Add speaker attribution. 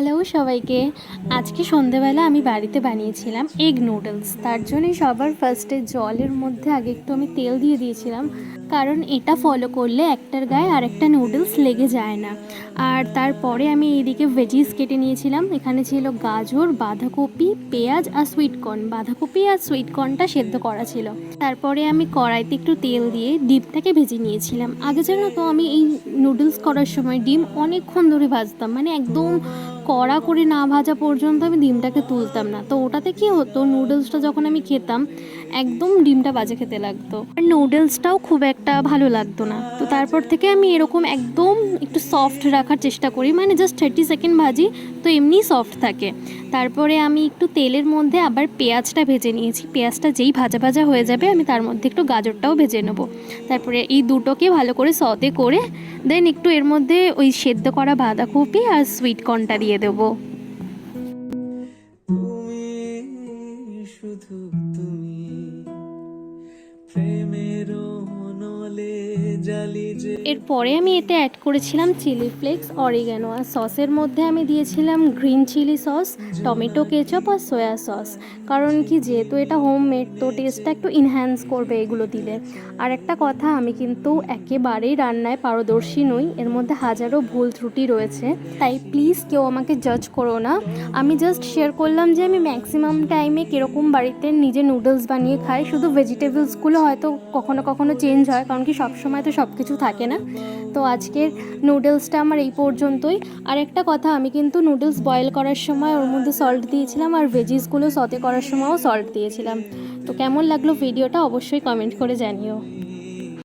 Speaker 1: Hello সবাইকে। আজকে সন্ধেবেলা আমি বাড়িতে বানিয়েছিলাম এগ নুডলস। তার জন্যই সবার ফার্স্টে জলের মধ্যে আগে একটু আমি তেল দিয়ে দিয়েছিলাম, কারণ এটা ফলো করলে একটার গায়ে আরেকটা নুডলস লেগে যায় না। আর তারপরে আমি এইদিকে ভেজিস কেটে নিয়েছিলাম। এখানে ছিল গাজর, বাঁধাকপি, পেঁয়াজ আর সুইটকর্ন। বাঁধাকপি আর সুইটকর্নটা সেদ্ধ করা ছিল। তারপরে আমি কড়াইতে একটু তেল দিয়ে ডিমটাকে ভেজে নিয়েছিলাম। আগে জানো তো আমি এই নুডলস করার সময় ডিম অনেকক্ষণ ধরে ভাজতাম, মানে একদম কড়া করে না ভাজা পর্যন্ত আমি ডিমটাকে তুলতাম না। তো ওটাতে কী হতো, নুডলসটা যখন আমি খেতাম একদম ডিমটা বাজে খেতে লাগতো, আর নুডলসটাও খুব একটা ভালো লাগতো না। তো তারপর থেকে আমি এরকম একদম একটু সফট রাখার চেষ্টা করি, মানে জাস্ট 30 সেকেন্ড ভাজি, তো এমনিই সফট থাকে। তারপরে আমি একটু তেলের মধ্যে আবার পেঁয়াজটা ভেজে নিয়েছি। পেঁয়াজটা যেই ভাজা ভাজা হয়ে যাবে আমি তার মধ্যে একটু গাজরটাও ভেজে নেবো। তারপরে এই দুটোকে ভালো করে সতে করে দেন একটু এর মধ্যে ওই সেদ্ধ করা বাঁধাকপি আর সুইট কর্নটা দিয়ে দেবো।
Speaker 2: তুমি শুধু তুমি প্রেমের নলে জালি যে।
Speaker 1: এরপরে আমি এতে অ্যাড করেছিলাম চিলি ফ্লেক্স, অরিগ্যানো, আর সসের মধ্যে আমি দিয়েছিলাম green chilli sauce, tomato ketchup আর সয়া সস। কারণ কি, যেহেতু এটা হোমমেড তো টেস্টটা একটু ইনহ্যান্স করবে এগুলো দিলে। আর একটা কথা, আমি কিন্তু একেবারেই রান্নায় পারদর্শী নই, এর মধ্যে হাজারো ভুল ত্রুটি রয়েছে, তাই প্লিজ কেউ আমাকে জাজ করো না। আমি জাস্ট শেয়ার করলাম যে আমি ম্যাক্সিমাম টাইমে কীরকম বাড়িতে নিজে নুডলস বানিয়ে খাই। শুধু ভেজিটেবলসগুলো হয়তো কখনো কখনো চেঞ্জ হয়, কারণ কি সবসময় তো সব কিছু থাকে না। তো আজকের নুডলসটা আমার এই পর্যন্তই। আর একটা কথা, আমি কিন্তু নুডলস বয়েল করার সময় ওর মধ্যে সল্ট দিয়েছিলাম, আর ভেজিসগুলো সতে করার সময়ও সল্ট দিয়েছিলাম। তো কেমন লাগলো ভিডিওটা অবশ্যই কমেন্ট করে জানিও।